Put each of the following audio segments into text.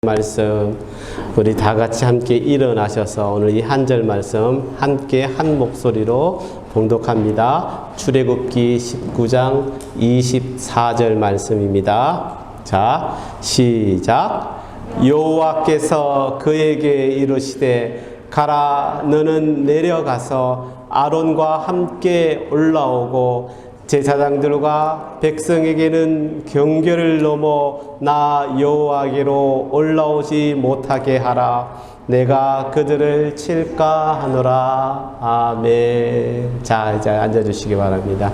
말씀 우리 다 같이 함께 일어나셔서 오늘 이 한 절 말씀 함께 한 목소리로 봉독합니다. 출애굽기 19장 24절 말씀입니다. 자, 시작. 여호와께서 그에게 이르시되 가라, 너는 내려가서 아론과 함께 올라오고 제사장들과 백성에게는 경계를 넘어 나 여호와께로 올라오지 못하게 하라. 내가 그들을 칠까 하노라. 아멘. 자, 이제 앉아주시기 바랍니다.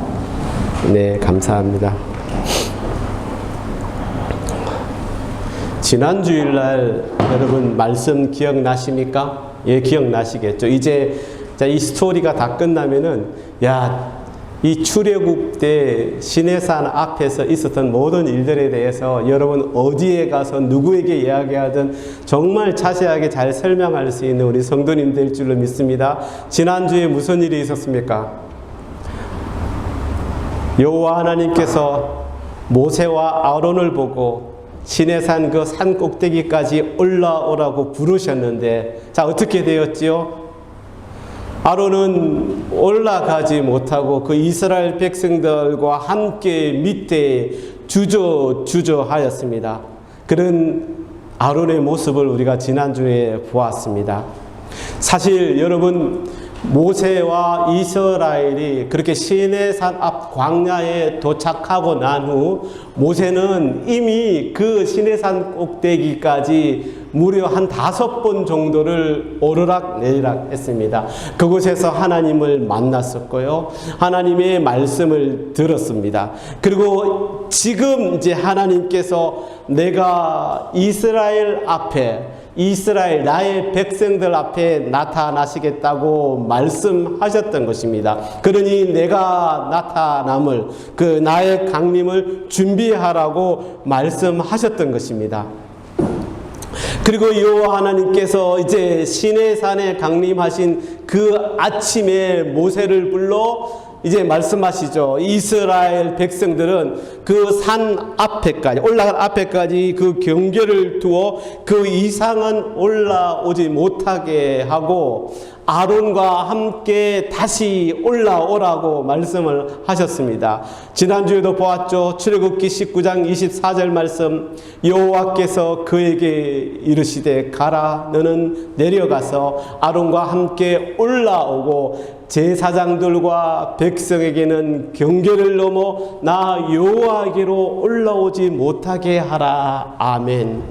네, 감사합니다. 지난 주일날 여러분 말씀 기억나십니까? 예, 기억나시겠죠? 이제 이 스토리가 다 끝나면은 이 출애굽 때 시내산 앞에서 있었던 모든 일들에 대해서 여러분 어디에 가서 누구에게 이야기하든 정말 자세하게 잘 설명할 수 있는 우리 성도님 될 줄로 믿습니다. 지난주에 무슨 일이 있었습니까? 여호와 하나님께서 모세와 아론을 보고 시내산 그 산 꼭대기까지 올라오라고 부르셨는데, 자, 어떻게 되었지요? 아론은 올라가지 못하고 그 이스라엘 백성들과 함께 밑에 주저하였습니다. 그런 아론의 모습을 우리가 지난주에 보았습니다. 사실 여러분, 모세와 이스라엘이 그렇게 시내산 앞 광야에 도착하고 난 후 모세는 이미 그 시내산 꼭대기까지 무려 한 5번 정도를 오르락내리락 했습니다. 그곳에서 하나님을 만났었고요, 하나님의 말씀을 들었습니다. 그리고 지금 이제 하나님께서 내가 이스라엘 앞에, 이스라엘 나의 백성들 앞에 나타나시겠다고 말씀하셨던 것입니다. 그러니 내가 나타남을, 그 나의 강림을 준비하라고 말씀하셨던 것입니다. 그리고 여호와 하나님께서 이제 시내산에 강림하신 그 아침에 모세를 불러 이제 말씀하시죠. 이스라엘 백성들은 그 산 앞에까지, 올라간 앞에까지 그 경계를 두어 그 이상은 올라오지 못하게 하고 아론과 함께 다시 올라오라고 말씀을 하셨습니다. 지난주에도 보았죠. 출애굽기 19장 24절 말씀, 여호와께서 그에게 이르시되 가라, 너는 내려가서 아론과 함께 올라오고 제사장들과 백성에게는 경계를 넘어 나 여호와께로 올라오지 못하게 하라. 아멘.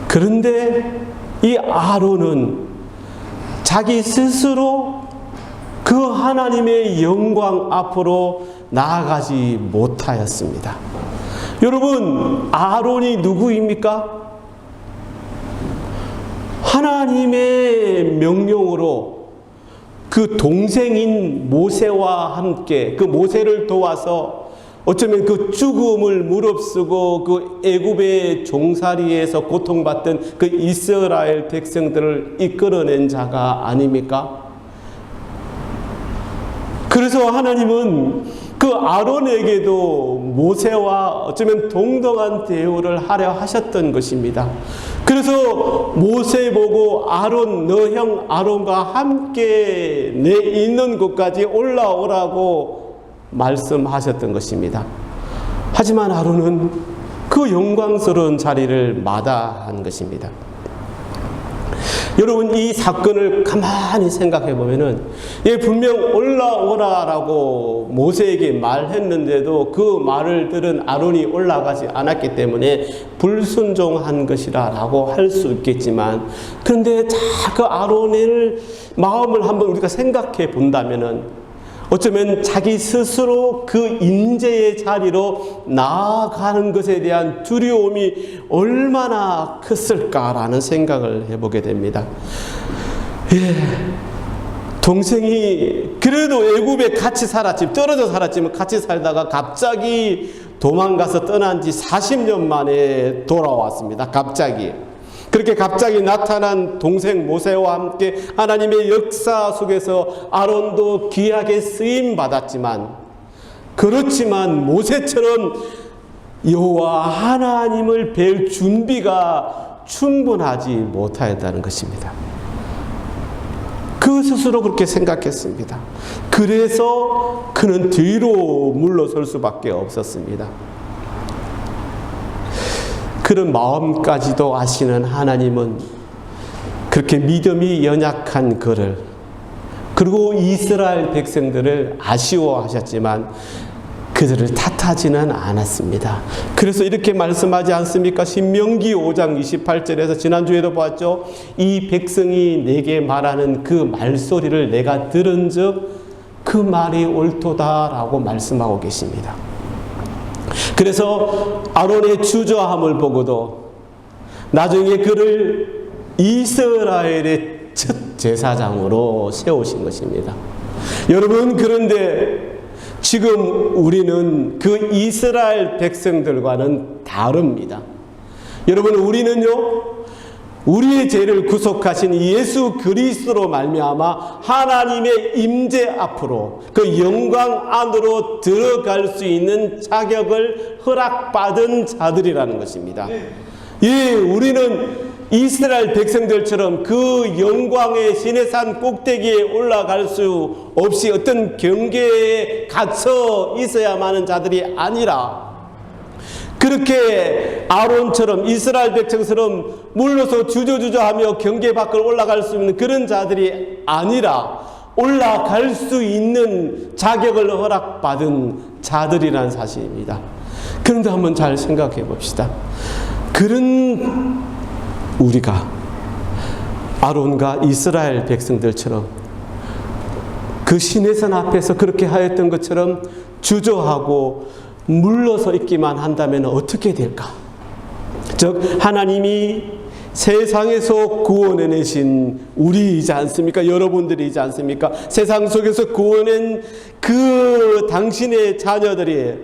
그런데 이 아론은 자기 스스로 그 하나님의 영광 앞으로 나아가지 못하였습니다. 여러분, 아론이 누구입니까? 하나님의 명령으로 그 동생인 모세와 함께 그 모세를 도와서 어쩌면 그 죽음을 무릅쓰고 그 애굽의 종살이에서 고통받던 그 이스라엘 백성들을 이끌어낸 자가 아닙니까? 그래서 하나님은 그 아론에게도 모세와 어쩌면 동등한 대우를 하려 하셨던 것입니다. 그래서 모세 보고 아론, 너 형 아론과 함께 내 있는 곳까지 올라오라고 말씀하셨던 것입니다. 하지만 아론은 그 영광스러운 자리를 마다한 것입니다. 여러분, 이 사건을 가만히 생각해 보면은 분명 올라오라라고 모세에게 말했는데도 그 말을 들은 아론이 올라가지 않았기 때문에 불순종한 것이라고 할 수 있겠지만, 그런데 그 아론의 마음을 한번 우리가 생각해 본다면은 어쩌면 자기 스스로 그 인재의 자리로 나아가는 것에 대한 두려움이 얼마나 컸을까라는 생각을 해보게 됩니다. 동생이 그래도 애굽에 같이 살았지, 떨어져 살았지만 같이 살다가 갑자기 도망가서 떠난 지 40년 만에 돌아왔습니다. 갑자기. 그렇게 갑자기 나타난 동생 모세와 함께 하나님의 역사 속에서 아론도 귀하게 쓰임 받았지만, 그렇지만 모세처럼 여호와 하나님을 뵐 준비가 충분하지 못하였다는 것입니다. 그 스스로 그렇게 생각했습니다. 그래서 그는 뒤로 물러설 수밖에 없었습니다. 그런 마음까지도 아시는 하나님은 그렇게 믿음이 연약한 그를, 그리고 이스라엘 백성들을 아쉬워하셨지만 그들을 탓하지는 않았습니다. 그래서 이렇게 말씀하지 않습니까? 신명기 5장 28절에서 지난주에도 봤죠. 이 백성이 내게 말하는 그 말소리를 내가 들은 즉 그 말이 옳도다라고 말씀하고 계십니다. 그래서 아론의 주저함을 보고도 나중에 그를 이스라엘의 첫 제사장으로 세우신 것입니다. 여러분, 그런데 지금 우리는 그 이스라엘 백성들과는 다릅니다. 여러분, 우리는요, 우리의 죄를 구속하신 예수 그리스도로 말미암아 하나님의 임재 앞으로, 그 영광 안으로 들어갈 수 있는 자격을 허락받은 자들이라는 것입니다. 예, 우리는 이스라엘 백성들처럼 그 영광의 시내산 꼭대기에 올라갈 수 없이 어떤 경계에 갇혀 있어야만 하는 자들이 아니라, 그렇게 아론처럼 이스라엘 백성처럼 물러서 주저주저하며 경계 밖을 올라갈 수 있는 그런 자들이 아니라 올라갈 수 있는 자격을 허락받은 자들이라는 사실입니다. 그런데 한번 잘 생각해 봅시다. 그런 우리가 아론과 이스라엘 백성들처럼 그 시내산 앞에서 그렇게 하였던 것처럼 주저하고 물러서 있기만 한다면 어떻게 될까? 즉 하나님이 세상에서 구원해내신 우리이지 않습니까? 여러분들이지 않습니까? 세상 속에서 구원한 그 당신의 자녀들이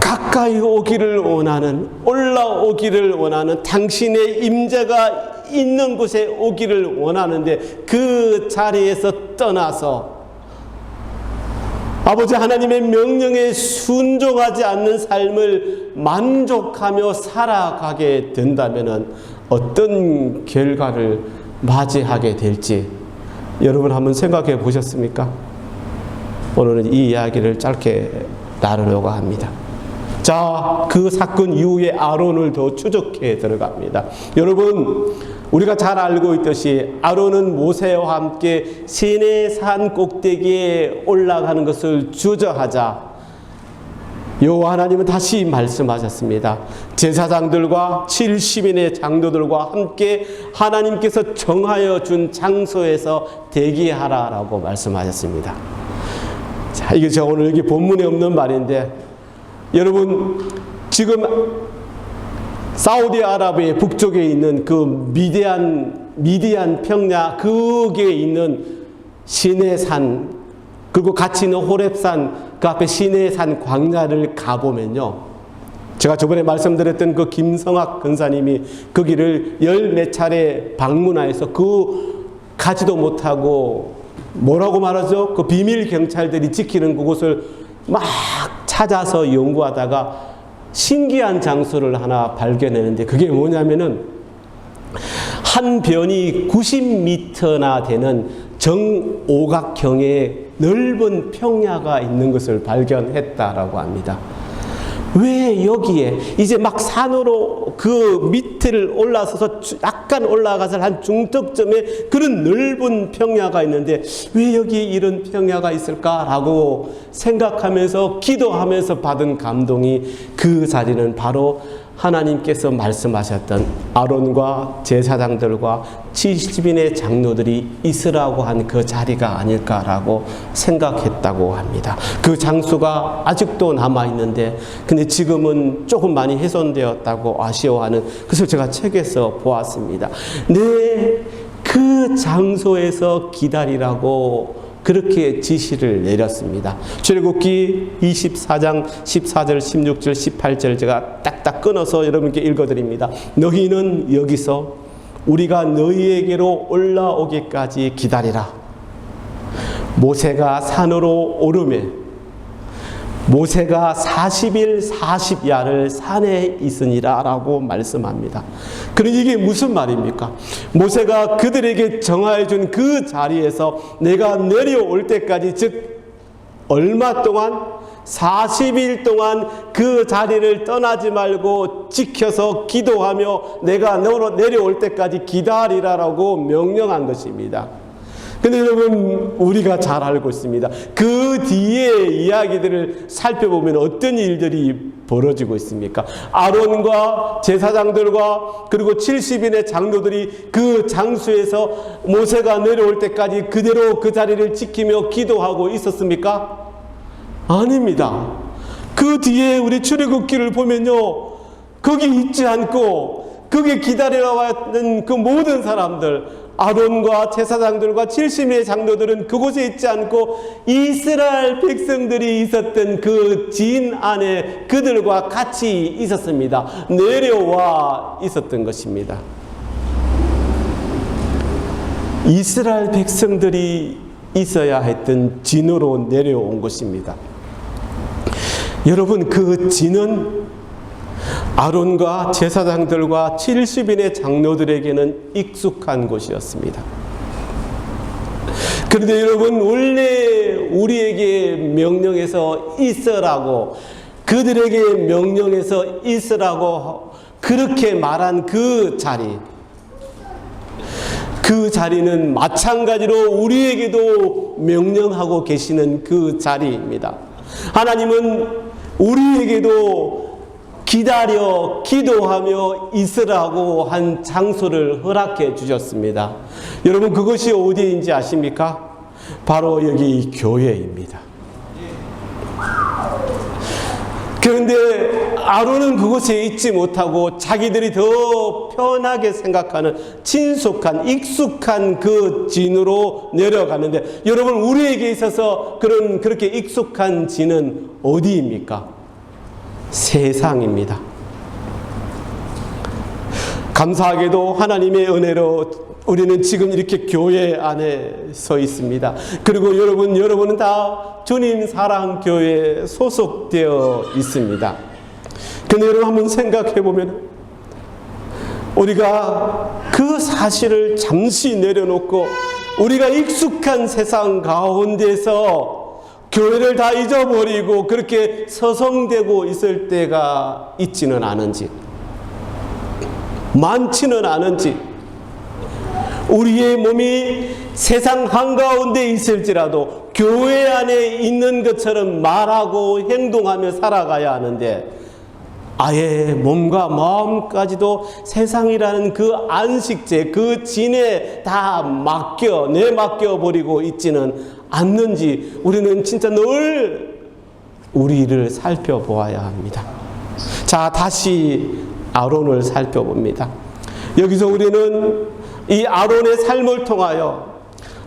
가까이 오기를 원하는, 올라오기를 원하는, 당신의 임재가 있는 곳에 오기를 원하는데 그 자리에서 떠나서 아버지 하나님의 명령에 순종하지 않는 삶을 만족하며 살아가게 된다면 어떤 결과를 맞이하게 될지 여러분 한번 생각해 보셨습니까? 오늘은 이 이야기를 짧게 나누려고 합니다. 자, 그 사건 이후에 아론을 더 추적해 들어갑니다. 여러분, 우리가 잘 알고 있듯이 아론은 모세와 함께 시내산 꼭대기에 올라가는 것을 주저하자 여호와 하나님은 다시 말씀하셨습니다. 제사장들과 70인의 장로들과 함께 하나님께서 정하여 준 장소에서 대기하라라고 말씀하셨습니다. 자, 이게 제가 오늘 여기 본문에 없는 말인데, 여러분, 지금 사우디아라비아 북쪽에 있는 그 미디안 평야 거기에 있는 시내산, 그리고 같이 있는 호렙산, 그 앞에 시내산 광야를 가보면요, 제가 저번에 말씀드렸던 그 김성학 근사님이 거기를 열 몇 차례 방문하여서 그 가지도 못하고 뭐라고 말하죠? 그 비밀 경찰들이 지키는 그곳을 막 찾아서 연구하다가 신기한 장소를 하나 발견했는데, 그게 뭐냐면은 한 변이 90m나 되는 정오각형의 넓은 평야가 있는 것을 발견했다라고 합니다. 왜 여기에 이제 막 산으로 그 밑을 올라서서 약간 올라가서 한 중턱점에 그런 넓은 평야가 있는데 왜 여기 이런 평야가 있을까라고 생각하면서 기도하면서 받은 감동이, 그 자리는 바로 하나님께서 말씀하셨던 아론과 제사장들과 70인의 장로들이 있으라고 한 그 자리가 아닐까라고 생각했다고 합니다. 그 장소가 아직도 남아있는데 근데 지금은 조금 많이 훼손되었다고 아쉬워하는 것을 제가 책에서 보았습니다. 네, 그 장소에서 기다리라고 그렇게 지시를 내렸습니다. 출애굽기 24장 14절, 16절, 18절 제가 딱딱 끊어서 여러분께 읽어드립니다. 너희는 여기서 우리가 너희에게로 올라오기까지 기다리라. 모세가 산으로 오르매 모세가 40일 40야를 산에 있으니라 라고 말씀합니다. 그럼 이게 무슨 말입니까? 모세가 그들에게 정하여 준 그 자리에서 내가 내려올 때까지, 즉 얼마 동안? 40일 동안 그 자리를 떠나지 말고 지켜서 기도하며 내가 내려올 때까지 기다리라라고 명령한 것입니다. 근데 여러분, 우리가 잘 알고 있습니다. 그 뒤에 이야기들을 살펴보면 어떤 일들이 벌어지고 있습니까? 아론과 제사장들과 그리고 70인의 장로들이 그 장소에서 모세가 내려올 때까지 그대로 그 자리를 지키며 기도하고 있었습니까? 아닙니다. 그 뒤에 우리 출애굽기를 보면요, 거기 있지 않고 거기 기다리러 왔던 그 모든 사람들, 아론과 제사장들과 70인의 장로들은 그곳에 있지 않고 이스라엘 백성들이 있었던 그 진 안에 그들과 같이 있었습니다. 내려와 있었던 것입니다. 이스라엘 백성들이 있어야 했던 진으로 내려온 것입니다. 여러분, 그 진은 아론과 제사장들과 70인의 장로들에게는 익숙한 곳이었습니다. 그런데 여러분, 원래 우리에게 명령해서 있으라고, 그들에게 명령해서 있으라고 그렇게 말한 그 자리는 마찬가지로 우리에게도 명령하고 계시는 그 자리입니다. 하나님은 우리에게도 기다려 기도하며 있으라고 한 장소를 허락해 주셨습니다. 여러분, 그것이 어디인지 아십니까? 바로 여기 교회입니다. 그런데 아론은 그곳에 있지 못하고 자기들이 더 편하게 생각하는 친숙한, 익숙한 그 진으로 내려가는데, 여러분, 우리에게 있어서 그렇게 익숙한 진은 어디입니까? 세상입니다. 감사하게도 하나님의 은혜로 우리는 지금 이렇게 교회 안에 서 있습니다. 그리고 여러분은 다 주님 사랑교회에 소속되어 있습니다. 근데 여러분, 한번 생각해 보면 우리가 그 사실을 잠시 내려놓고 우리가 익숙한 세상 가운데서 교회를 다 잊어버리고 그렇게 서성대고 있을 때가 있지는 않은지, 많지는 않은지, 우리의 몸이 세상 한가운데 있을지라도 교회 안에 있는 것처럼 말하고 행동하며 살아가야 하는데, 아예 몸과 마음까지도 세상이라는 그 안식제, 그 진에 다 내맡겨버리고 있지는 않는지, 우리는 진짜 늘 우리를 살펴보아야 합니다. 자, 다시 아론을 살펴봅니다. 여기서 우리는 이 아론의 삶을 통하여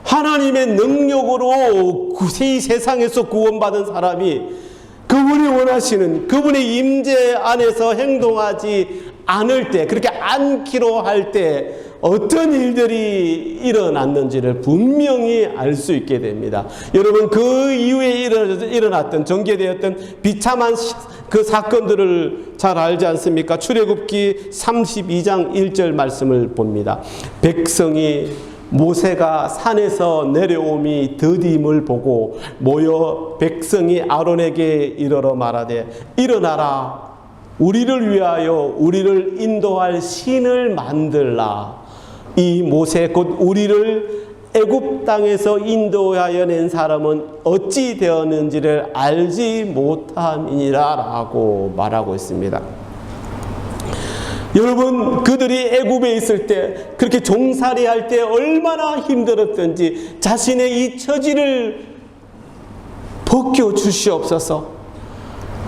하나님의 능력으로 이 세상에서 구원받은 사람이 그분이 원하시는 그분의 임재 안에서 행동하지 않을 때, 그렇게 않기로 할 때 어떤 일들이 일어났는지를 분명히 알 수 있게 됩니다. 여러분, 그 이후에 일어났던, 전개되었던 비참한 그 사건들을 잘 알지 않습니까? 출애굽기 32장 1절 말씀을 봅니다. 백성이 모세가 산에서 내려옴이 더딤을 보고 모여 백성이 아론에게 이르러 말하되, 일어나라, 우리를 위하여 우리를 인도할 신을 만들라. 이 모세 곧 우리를 애굽 땅에서 인도하여 낸 사람은 어찌 되었는지를 알지 못함이니라 라고 말하고 있습니다. 여러분, 그들이 애굽에 있을 때, 그렇게 종살이 할 때 얼마나 힘들었던지 자신의 이 처지를 벗겨 주시옵소서,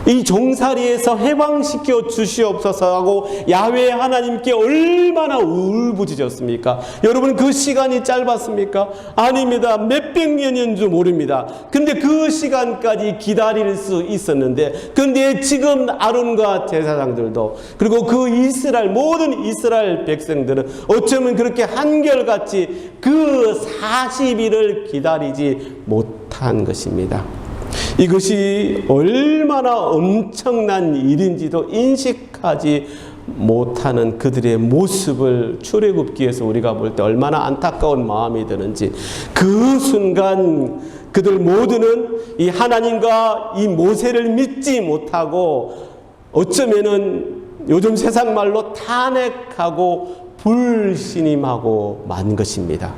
이 종살이에서 해방시켜 주시옵소서 하고 야훼 하나님께 얼마나 울부짖었습니까? 여러분, 그 시간이 짧았습니까? 아닙니다. 몇백 년인 줄 모릅니다. 근데 그 시간까지 기다릴 수 있었는데, 근데 지금 아론과 제사장들도, 그리고 그 모든 이스라엘 백성들은 어쩌면 그렇게 한결같이 그 40일을 기다리지 못한 것입니다. 이것이 얼마나 엄청난 일인지도 인식하지 못하는 그들의 모습을 출애굽기에서 우리가 볼 때 얼마나 안타까운 마음이 드는지, 그 순간 그들 모두는 이 하나님과 이 모세를 믿지 못하고 어쩌면은 요즘 세상 말로 탄핵하고 불신임하고 만 것입니다.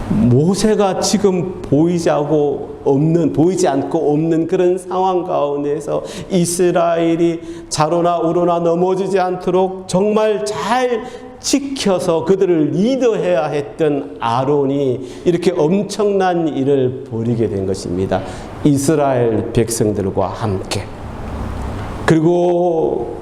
모세가 지금 보이지 않고 없는 그런 상황 가운데서 이스라엘이 자로나 우로나 넘어지지 않도록 정말 잘 지켜서 그들을 리더해야 했던 아론이 이렇게 엄청난 일을 벌이게 된 것입니다. 이스라엘 백성들과 함께. 그리고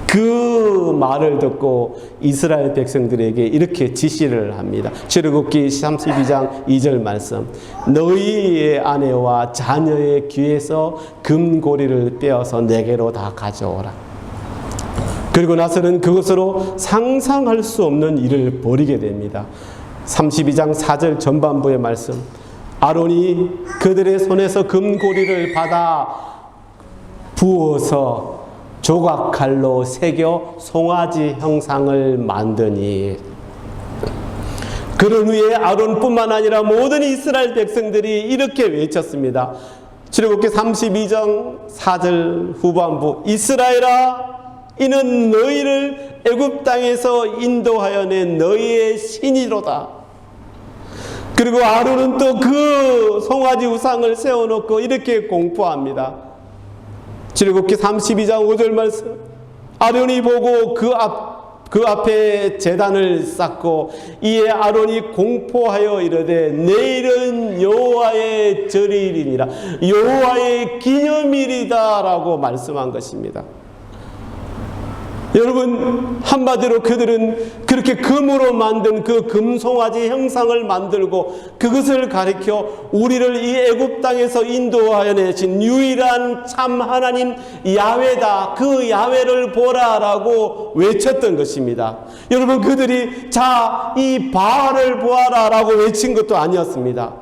그 말을 듣고 이스라엘 백성들에게 이렇게 지시를 합니다. 출애굽기 32장 2절 말씀. 너희의 아내와 자녀의 귀에서 금고리를 떼어서 내게로 다 가져오라. 그리고 나서는 그것으로 상상할 수 없는 일을 벌이게 됩니다. 32장 4절 전반부의 말씀. 아론이 그들의 손에서 금고리를 받아 부어서 조각칼로 새겨 송아지 형상을 만드니, 그런 후에 아론뿐만 아니라 모든 이스라엘 백성들이 이렇게 외쳤습니다. 출애굽기 32장 4절 후반부. 이스라엘아, 이는 너희를 애굽 땅에서 인도하여 낸 너희의 신이로다. 그리고 아론은 또 그 송아지 우상을 세워놓고 이렇게 공포합니다. 출애굽기 32장 5절 말씀. 아론이 보고 그 앞에 제단을 쌓고 이에 아론이 공포하여 이르되 내일은 여호와의 절일이니라, 여호와의 기념일이다 라고 말씀한 것입니다. 여러분, 한마디로 그들은 그렇게 금으로 만든 그 금송아지 형상을 만들고 그것을 가리켜 우리를 이 애굽 땅에서 인도하여 내신 유일한 참 하나님 야훼다, 그 야훼를 보라라고 외쳤던 것입니다. 여러분, 그들이 자, 이 바알을 보아라 라고 외친 것도 아니었습니다.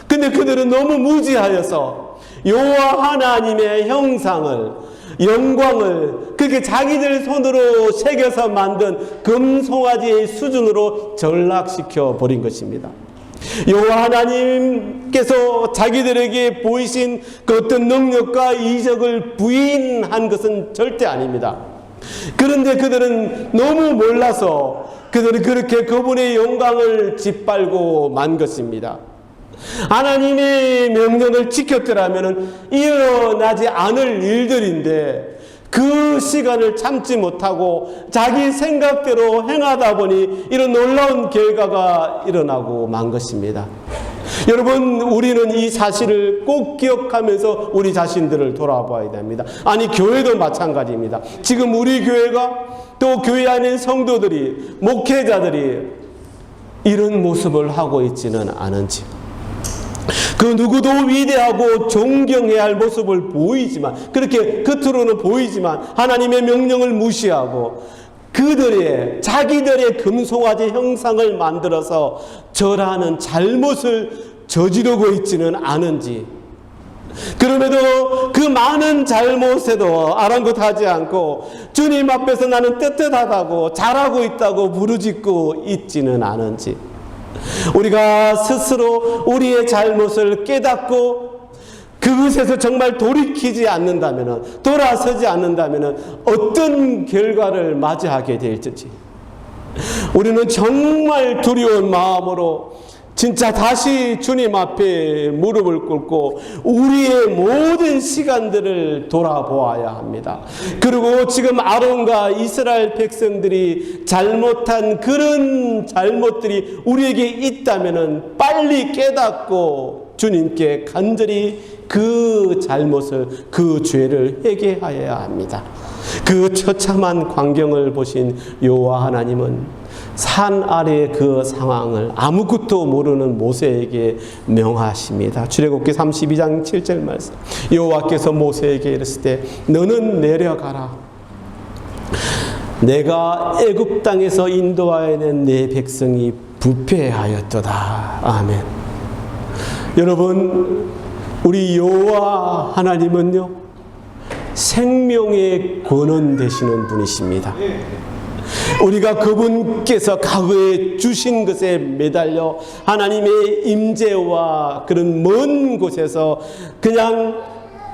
근데 그들은 너무 무지하여서 여호와 하나님의 형상을, 영광을 그렇게 자기들 손으로 새겨서 만든 금송아지의 수준으로 전락시켜 버린 것입니다. 여호와 하나님께서 자기들에게 보이신 그 어떤 능력과 이적을 부인한 것은 절대 아닙니다. 그런데 그들은 너무 몰라서 그들은 그렇게 그분의 영광을 짓밟고 만 것입니다. 하나님의 명령을 지켰더라면 일어나지 않을 일들인데 그 시간을 참지 못하고 자기 생각대로 행하다 보니 이런 놀라운 결과가 일어나고 만 것입니다. 여러분, 우리는 이 사실을 꼭 기억하면서 우리 자신들을 돌아봐야 됩니다. 아니, 교회도 마찬가지입니다. 지금 우리 교회가, 또 교회 안에 성도들이, 목회자들이 이런 모습을 하고 있지는 않은지, 그 누구도 위대하고 존경해야 할 모습을 보이지만, 그렇게 겉으로는 보이지만 하나님의 명령을 무시하고 자기들의 금송아지 형상을 만들어서 절하는 잘못을 저지르고 있지는 않은지, 그럼에도 그 많은 잘못에도 아랑곳하지 않고 주님 앞에서 나는 떳떳하다고 잘하고 있다고 부르짖고 있지는 않은지, 우리가 스스로 우리의 잘못을 깨닫고 그것에서 정말 돌이키지 않는다면, 돌아서지 않는다면 어떤 결과를 맞이하게 될지, 우리는 정말 두려운 마음으로 진짜 다시 주님 앞에 무릎을 꿇고 우리의 모든 시간들을 돌아보아야 합니다. 그리고 지금 아론과 이스라엘 백성들이 잘못한 그런 잘못들이 우리에게 있다면 빨리 깨닫고 주님께 간절히 그 잘못을, 그 죄를 회개하여야 합니다. 그 처참한 광경을 보신 여호와 하나님은 산 아래의 그 상황을 아무것도 모르는 모세에게 명하십니다. 출애굽기 32장 7절 말씀. 여호와께서 모세에게 이르시되 너는 내려가라. 내가 애굽 땅에서 인도하여 낸 내 백성이 부패하였도다. 아멘. 여러분, 우리 여호와 하나님은요, 생명의 근원 되시는 분이십니다. 우리가 그분께서 과거에 주신 것에 매달려 하나님의 임재와 그런 먼 곳에서 그냥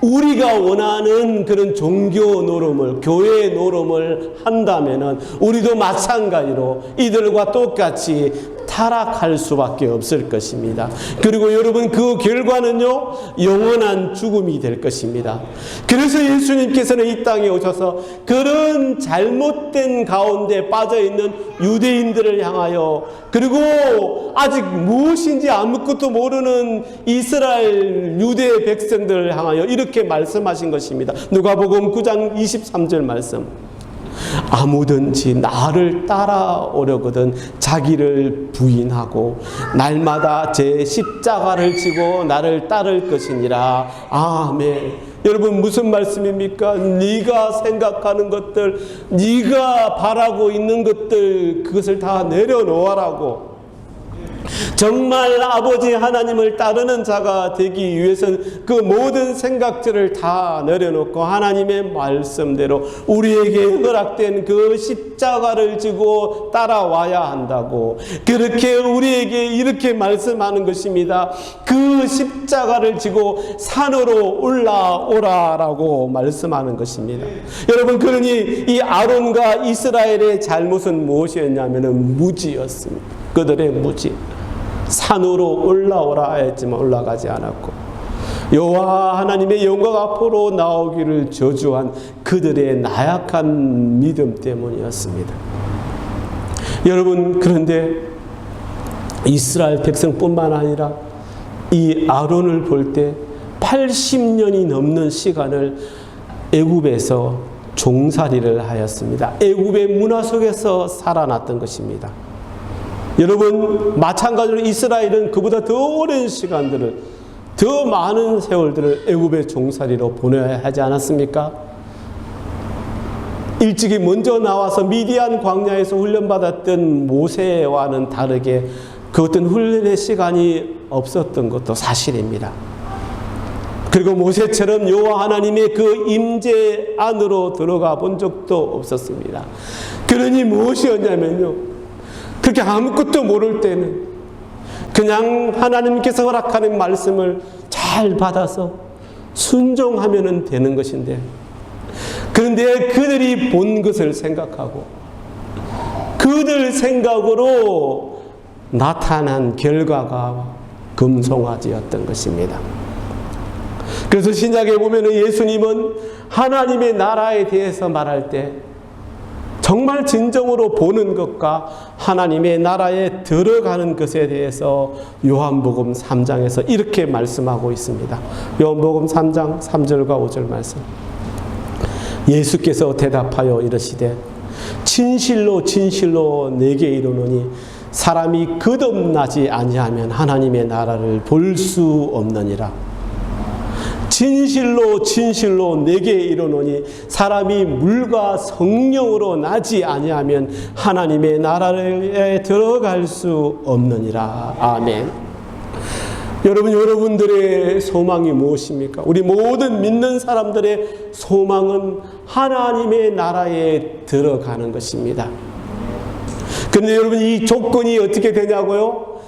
우리가 원하는 그런 종교 노름을, 교회 노름을 한다면은 우리도 마찬가지로 이들과 똑같이 타락할 수밖에 없을 것입니다. 그리고 여러분, 그 결과는요, 영원한 죽음이 될 것입니다. 그래서 예수님께서는 이 땅에 오셔서 그런 잘못된 가운데 빠져있는 유대인들을 향하여, 그리고 아직 무엇인지 아무것도 모르는 이스라엘 유대 백성들을 향하여 이렇게 말씀하신 것입니다. 누가복음 9장 23절 말씀. 아무든지 나를 따라오려거든 자기를 부인하고 날마다 제 십자가를 지고 나를 따를 것이니라. 아멘. 여러분, 무슨 말씀입니까? 네가 생각하는 것들, 네가 바라고 있는 것들, 그것을 다 내려놓으라고. 정말 아버지 하나님을 따르는 자가 되기 위해서는 그 모든 생각들을 다 내려놓고 하나님의 말씀대로 우리에게 허락된 그 십자가를 지고 따라와야 한다고, 그렇게 우리에게 이렇게 말씀하는 것입니다. 그 십자가를 지고 산으로 올라오라라고 말씀하는 것입니다. 여러분, 그러니 이 아론과 이스라엘의 잘못은 무엇이었냐면 무지였습니다. 그들의 무지. 산으로 올라오라 했지만 올라가지 않았고, 여호와 하나님의 영광 앞으로 나오기를 저주한 그들의 나약한 믿음 때문이었습니다. 여러분, 그런데 이스라엘 백성뿐만 아니라 이 아론을 볼 때 80년이 넘는 시간을 애굽에서 종살이를 하였습니다. 애굽의 문화 속에서 살아났던 것입니다. 여러분, 마찬가지로 이스라엘은 그보다 더 오랜 시간들을, 더 많은 세월들을 애굽의 종살이로 보내야 하지 않았습니까? 일찍이 먼저 나와서 미디안 광야에서 훈련받았던 모세와는 다르게 그 어떤 훈련의 시간이 없었던 것도 사실입니다. 그리고 모세처럼 여호와 하나님의 그 임재 안으로 들어가 본 적도 없었습니다. 그러니 무엇이었냐면요, 그렇게 아무것도 모를 때는 그냥 하나님께서 허락하는 말씀을 잘 받아서 순종하면 되는 것인데, 그런데 그들이 본 것을 생각하고 그들 생각으로 나타난 결과가 금송아지였던 것입니다. 그래서 신약에 보면 예수님은 하나님의 나라에 대해서 말할 때 정말 진정으로 보는 것과 하나님의 나라에 들어가는 것에 대해서 요한복음 3장에서 이렇게 말씀하고 있습니다. 요한복음 3장 3절과 5절 말씀. 예수께서 대답하여 이르시되 진실로 진실로 내게 이르노니 사람이 거듭나지 아니하면 하나님의 나라를 볼 수 없느니라. 진실로 진실로 내게 이르노니 사람이 물과 성령으로 나지 아니하면 하나님의 나라에 들어갈 수 없느니라. 아멘. 여러분, 여러분들의 소망이 무엇입니까? 우리 모든 믿는 사람들의 소망은 하나님의 나라에 들어가는 것입니다. 그런데 여러분, 이 조건이 어떻게 되냐고요?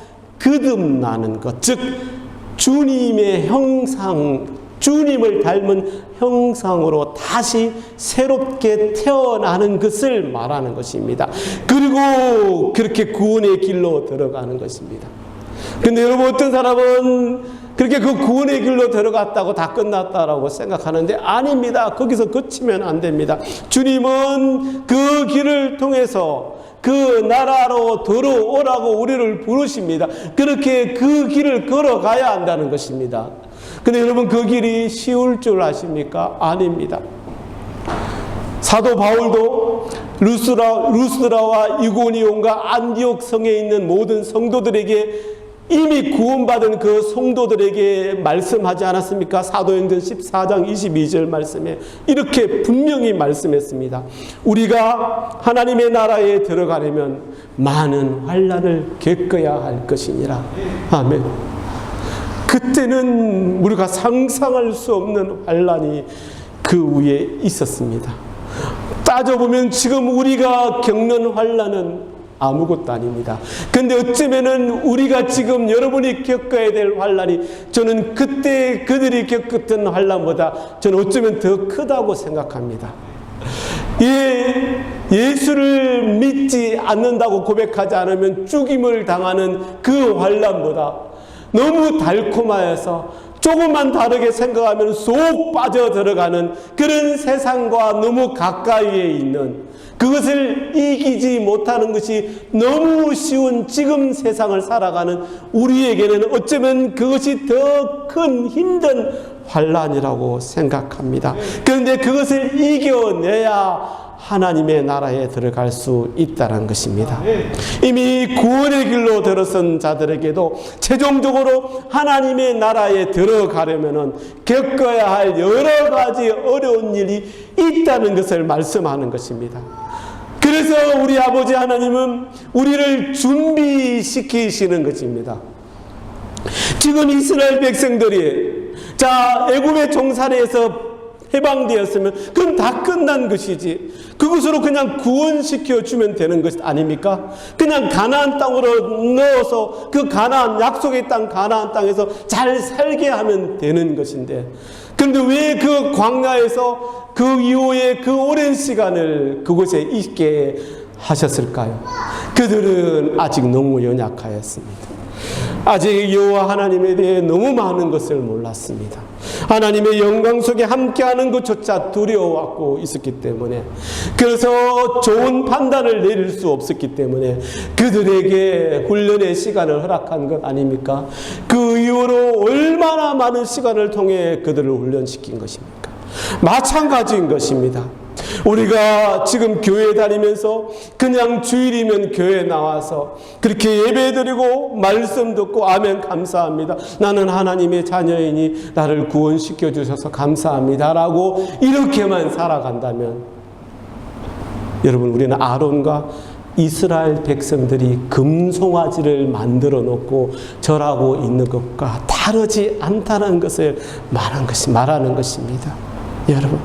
거듭나는 것, 즉 주님의 형상, 주님을 닮은 형상으로 다시 새롭게 태어나는 것을 말하는 것입니다. 그리고 그렇게 구원의 길로 들어가는 것입니다. 근데 여러분, 어떤 사람은 그렇게 그 구원의 길로 들어갔다고 다 끝났다라고 생각하는데 아닙니다. 거기서 그치면 안 됩니다. 주님은 그 길을 통해서 그 나라로 들어오라고 우리를 부르십니다. 그렇게 그 길을 걸어가야 한다는 것입니다. 근데 여러분, 그 길이 쉬울 줄 아십니까? 아닙니다. 사도 바울도 루스드라와 이고니온과 안디옥 성에 있는 모든 성도들에게, 이미 구원받은 그 성도들에게 말씀하지 않았습니까? 사도행전 14장 22절 말씀에 이렇게 분명히 말씀했습니다. 우리가 하나님의 나라에 들어가려면 많은 환난을 겪어야 할 것이니라. 아멘. 그때는 우리가 상상할 수 없는 환난이 그 위에 있었습니다. 따져보면 지금 우리가 겪는 환난은 아무것도 아닙니다. 근데 어쩌면은 우리가 지금 여러분이 겪어야 될 환난이 저는 그때 그들이 겪었던 환난보다 저는 어쩌면 더 크다고 생각합니다. 예수를 믿지 않는다고 고백하지 않으면 죽임을 당하는 그 환난보다 너무 달콤하여서 조금만 다르게 생각하면 쏙 빠져들어가는 그런 세상과 너무 가까이에 있는, 그것을 이기지 못하는 것이 너무 쉬운 지금 세상을 살아가는 우리에게는 어쩌면 그것이 더 큰 힘든 환난이라고 생각합니다. 그런데 그것을 이겨내야 하나님의 나라에 들어갈 수 있다는 것입니다. 이미 구원의 길로 들어선 자들에게도 최종적으로 하나님의 나라에 들어가려면 겪어야 할 여러 가지 어려운 일이 있다는 것을 말씀하는 것입니다. 그래서 우리 아버지 하나님은 우리를 준비시키시는 것입니다. 지금 이스라엘 백성들이 애굽의 종살이에서 해방되었으면 그건 다 끝난 것이지, 그것으로 그냥 구원시켜 주면 되는 것 아닙니까? 그냥 가나안 땅으로 넣어서 그 약속의 땅 가나안 땅에서 잘 살게 하면 되는 것인데, 그런데 왜 그 광야에서 그 이후에 그 오랜 시간을 그곳에 있게 하셨을까요? 그들은 아직 너무 연약하였습니다. 아직 여호와 하나님에 대해 너무 많은 것을 몰랐습니다. 하나님의 영광 속에 함께하는 것조차 두려워하고 있었기 때문에, 그래서 좋은 판단을 내릴 수 없었기 때문에 그들에게 훈련의 시간을 허락한 것 아닙니까? 그 이후로 얼마나 많은 시간을 통해 그들을 훈련시킨 것입니까? 마찬가지인 것입니다. 우리가 지금 교회 다니면서 그냥 주일이면 교회 나와서 그렇게 예배드리고 말씀 듣고 아멘 감사합니다, 나는 하나님의 자녀이니 나를 구원시켜 주셔서 감사합니다 라고 이렇게만 살아간다면, 여러분, 우리는 아론과 이스라엘 백성들이 금송아지를 만들어 놓고 절하고 있는 것과 다르지 않다는 것을 말하는 것입니다. 여러분,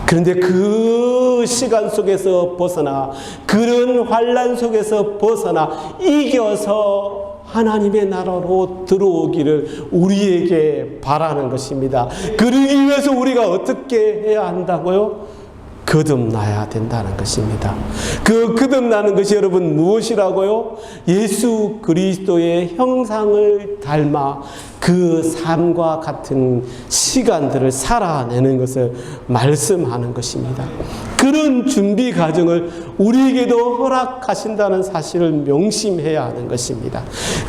그런데 그 시간 속에서 벗어나, 그런 환난 속에서 벗어나 이겨서 하나님의 나라로 들어오기를 우리에게 바라는 것입니다. 그러기 위해서 우리가 어떻게 해야 한다고요? 거듭나야 된다는 것입니다. 그 거듭나는 것이 여러분 무엇이라고요? 예수 그리스도의 형상을 닮아 그 삶과 같은 시간들을 살아내는 것을 말씀하는 것입니다. 그런 준비 과정을 우리에게도 허락하신다는 사실을 명심해야 하는 것입니다.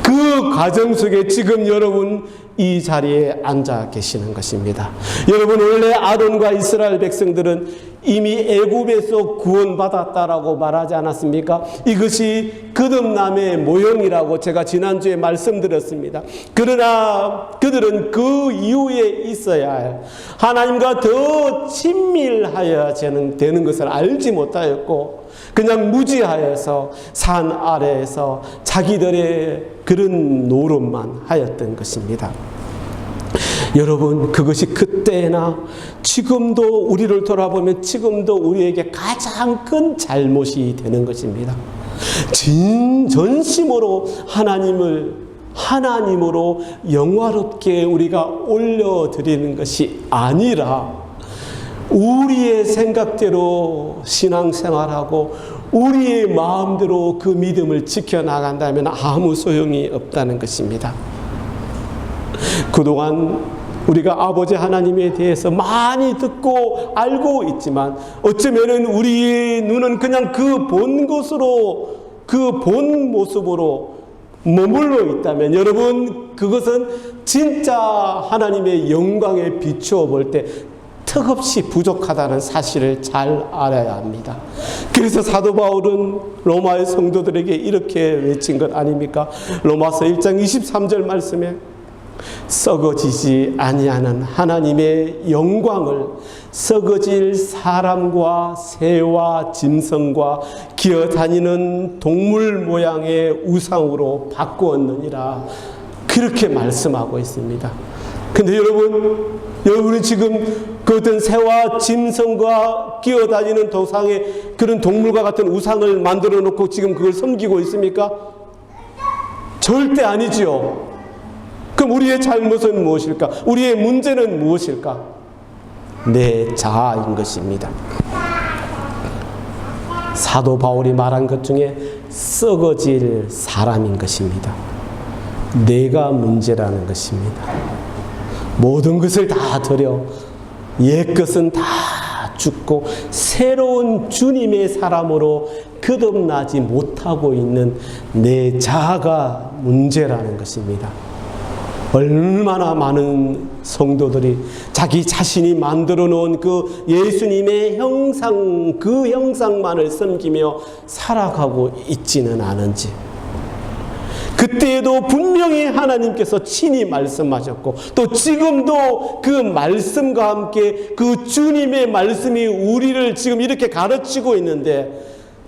그 과정 속에 지금 여러분 이 자리에 앉아 계시는 것입니다. 여러분, 원래 아론과 이스라엘 백성들은 이미 애굽에서 구원받았다라고 말하지 않았습니까? 이것이 거듭남의 모형이라고 제가 지난주에 말씀드렸습니다. 그러나 그들은 그 이후에 있어야 할 하나님과 더 친밀하여 되는 것을 알지 못하였고, 그냥 무지하여서 산 아래에서 자기들의 그런 노릇만 하였던 것입니다. 여러분, 그것이 그때나 지금도 우리를 돌아보면 지금도 우리에게 가장 큰 잘못이 되는 것입니다. 전심으로 하나님으로 영화롭게 우리가 올려드리는 것이 아니라 우리의 생각대로 신앙생활하고 우리의 마음대로 그 믿음을 지켜나간다면 아무 소용이 없다는 것입니다. 그동안 우리가 아버지 하나님에 대해서 많이 듣고 알고 있지만 어쩌면은 우리의 눈은 그냥 그 본 것으로, 그 본 모습으로 머물러 있다면, 여러분, 그것은 진짜 하나님의 영광에 비추어 볼 때 턱없이 부족하다는 사실을 잘 알아야 합니다. 그래서 사도 바울은 로마의 성도들에게 이렇게 외친 것 아닙니까? 로마서 1장 23절 말씀에 썩어지지 아니하는 하나님의 영광을 썩어질 사람과 새와 짐승과 기어다니는 동물 모양의 우상으로 바꾸었느니라. 그 그렇게 말씀하고 있습니다. 근데 여러분이 지금 그 어떤 새와 짐승과 기어다니는 도상의 그런 동물과 같은 우상을 만들어 놓고 지금 그걸 섬기고 있습니까? 절대 아니지요. 그럼 우리의 잘못은 무엇일까? 우리의 문제는 무엇일까? 내 자아인 것입니다. 사도 바울이 말한 것 중에 썩어질 사람인 것입니다. 내가 문제라는 것입니다. 모든 것을 다 버려 옛 것은 다 죽고 새로운 주님의 사람으로 거듭나지 못하고 있는 내 자아가 문제라는 것입니다. 얼마나 많은 성도들이 자기 자신이 만들어 놓은 그 예수님의 형상, 그 형상만을 섬기며 살아가고 있지는 않은지. 그때에도 분명히 하나님께서 친히 말씀하셨고 또 지금도 그 말씀과 함께 그 주님의 말씀이 우리를 지금 이렇게 가르치고 있는데,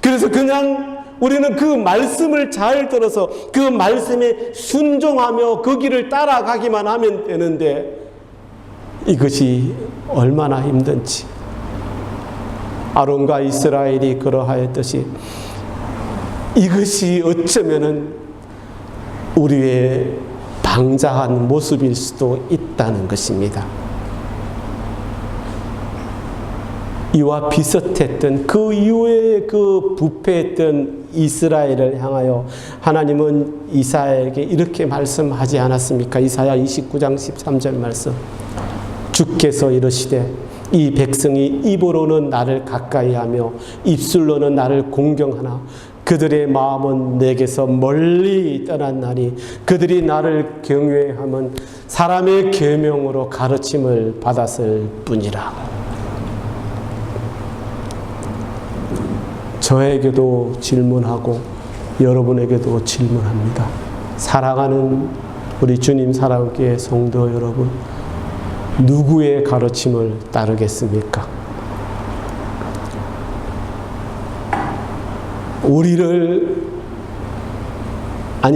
그래서 그냥 우리는 그 말씀을 잘 들어서 그 말씀에 순종하며 그 길을 따라가기만 하면 되는데, 이것이 얼마나 힘든지. 아론과 이스라엘이 그러하였듯이 이것이 어쩌면은 우리의 방자한 모습일 수도 있다는 것입니다. 이와 비슷했던 그 이후에 그 부패했던 이스라엘을 향하여 하나님은 이사야에게 이렇게 말씀하지 않았습니까? 이사야 29장 13절 말씀. 주께서 이르시되 이 백성이 입으로는 나를 가까이하며 입술로는 나를 공경하나 그들의 마음은 내게서 멀리 떠났나니 그들이 나를 경외하면 사람의 계명으로 가르침을 받았을 뿐이라. 저에게도 질문하고 여러분에게도 질문합니다. 사랑하는 우리 주님 사랑교회 성도 여러분, 누구의 가르침을 따르겠습니까?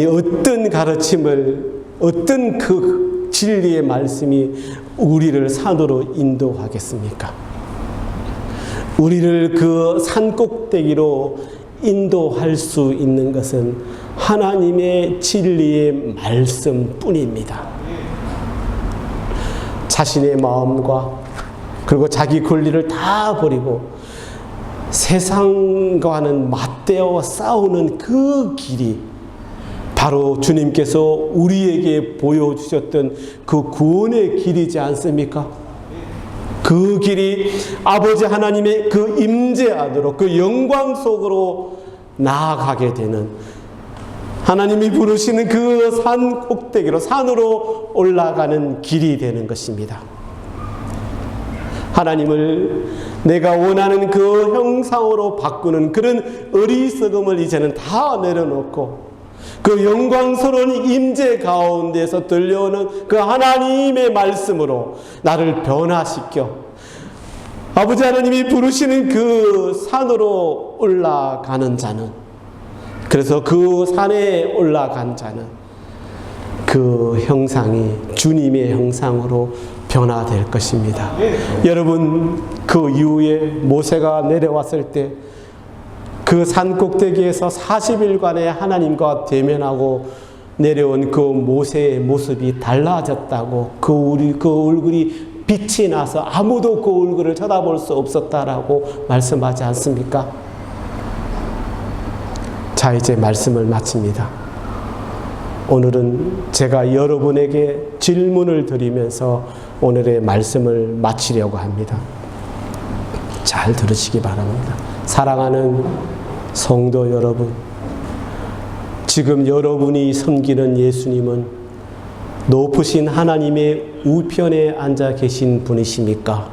어떤 가르침을, 어떤 그 진리의 말씀이 우리를 산으로 인도하겠습니까? 우리를 그 산꼭대기로 인도할 수 있는 것은 하나님의 진리의 말씀뿐입니다. 자신의 마음과 그리고 자기 권리를 다 버리고 세상과는 맞대어 싸우는 그 길이 바로 주님께서 우리에게 보여주셨던 그 구원의 길이지 않습니까? 그 길이 아버지 하나님의 그 임재 안으로, 그 영광 속으로 나아가게 되는, 하나님이 부르시는 그 산 꼭대기로, 산으로 올라가는 길이 되는 것입니다. 하나님을 내가 원하는 그 형상으로 바꾸는 그런 어리석음을 이제는 다 내려놓고 그 영광스러운 임재 가운데서 들려오는 그 하나님의 말씀으로 나를 변화시켜 아버지 하나님이 부르시는 그 산으로 올라가는 자는, 그래서 그 산에 올라간 자는 그 형상이 주님의 형상으로 변화될 것입니다. 여러분, 그 이후에 모세가 내려왔을 때 그 산 꼭대기에서 40일간의 하나님과 대면하고 내려온 그 모세의 모습이 달라졌다고, 그 얼굴이 빛이 나서 아무도 그 얼굴을 쳐다볼 수 없었다라고 말씀하지 않습니까? 자, 이제 말씀을 마칩니다. 오늘은 제가 여러분에게 질문을 드리면서 오늘의 말씀을 마치려고 합니다. 잘 들으시기 바랍니다. 사랑하는 성도 여러분, 지금 여러분이 섬기는 예수님은 높으신 하나님의 우편에 앉아 계신 분이십니까?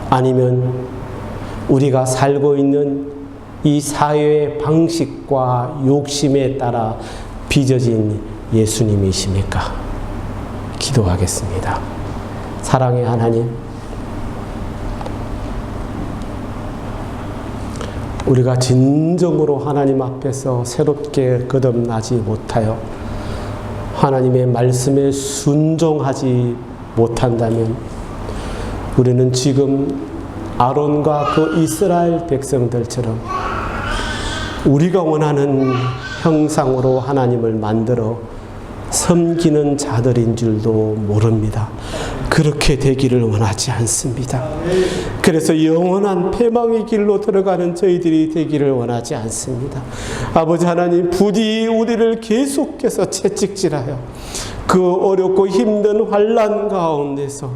아니면 우리가 살고 있는 이 사회의 방식과 욕심에 따라 빚어진 예수님이십니까? 기도하겠습니다. 사랑의 하나님, 우리가 진정으로 하나님 앞에서 새롭게 거듭나지 못하여 하나님의 말씀에 순종하지 못한다면 우리는 지금 아론과 그 이스라엘 백성들처럼 우리가 원하는 형상으로 하나님을 만들어 섬기는 자들인 줄도 모릅니다. 그렇게 되기를 원하지 않습니다. 그래서 영원한 패망의 길로 들어가는 저희들이 되기를 원하지 않습니다. 아버지 하나님, 부디 우리를 계속해서 채찍질하여 그 어렵고 힘든 환난 가운데서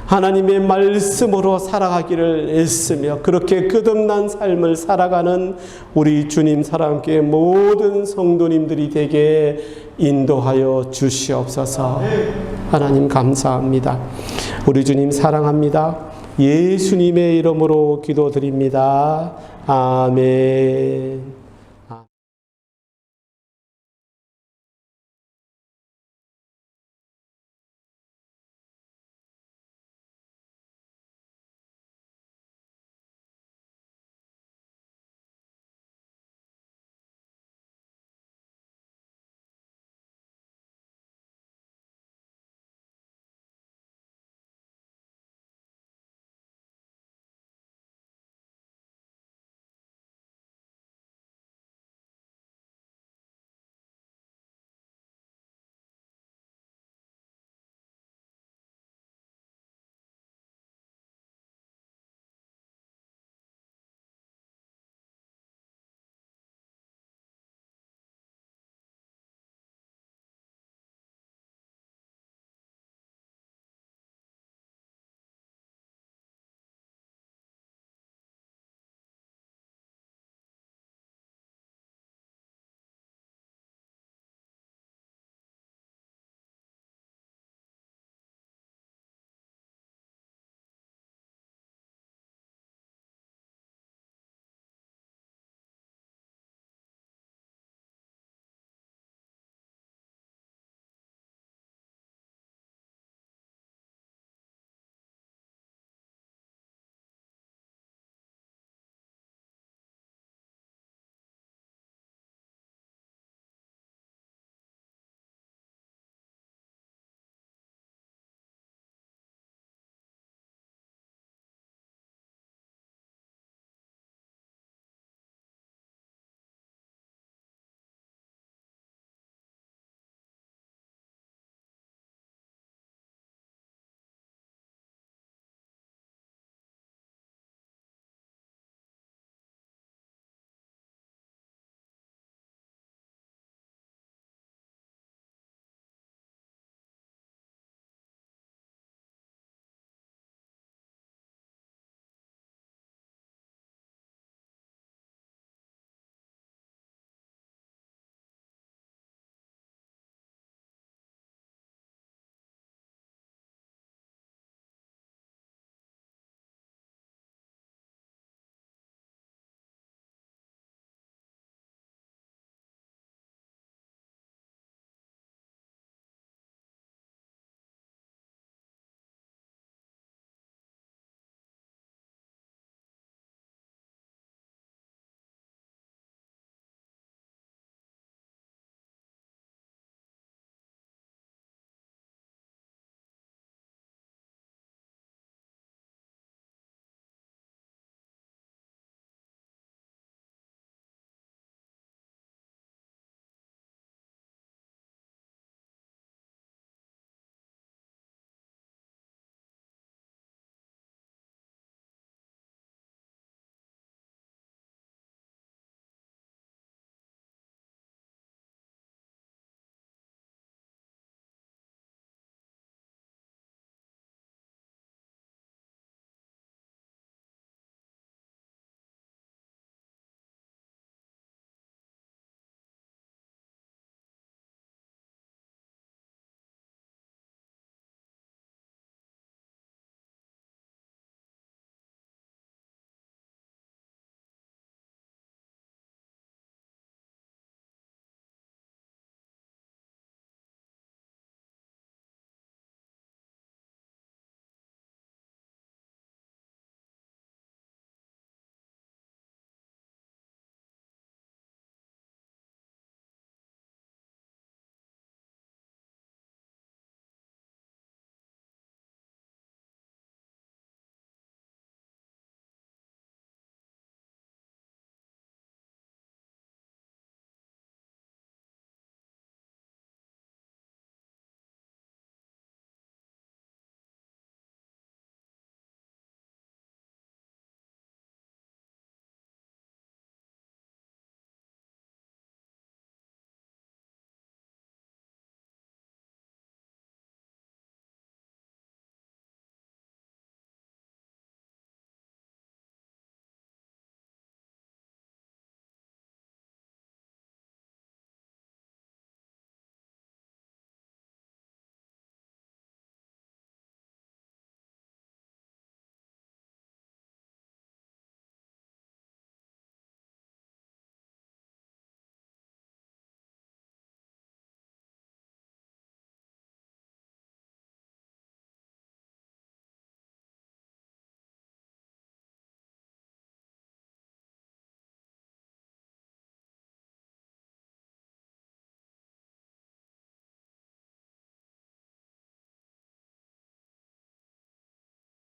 하나님의 말씀으로 살아가기를 애쓰며 그렇게 거듭난 삶을 살아가는 우리 주님 사랑교회 모든 성도님들이 되게 인도하여 주시옵소서. 하나님 감사합니다. 우리 주님 사랑합니다. 예수님의 이름으로 기도드립니다. 아멘.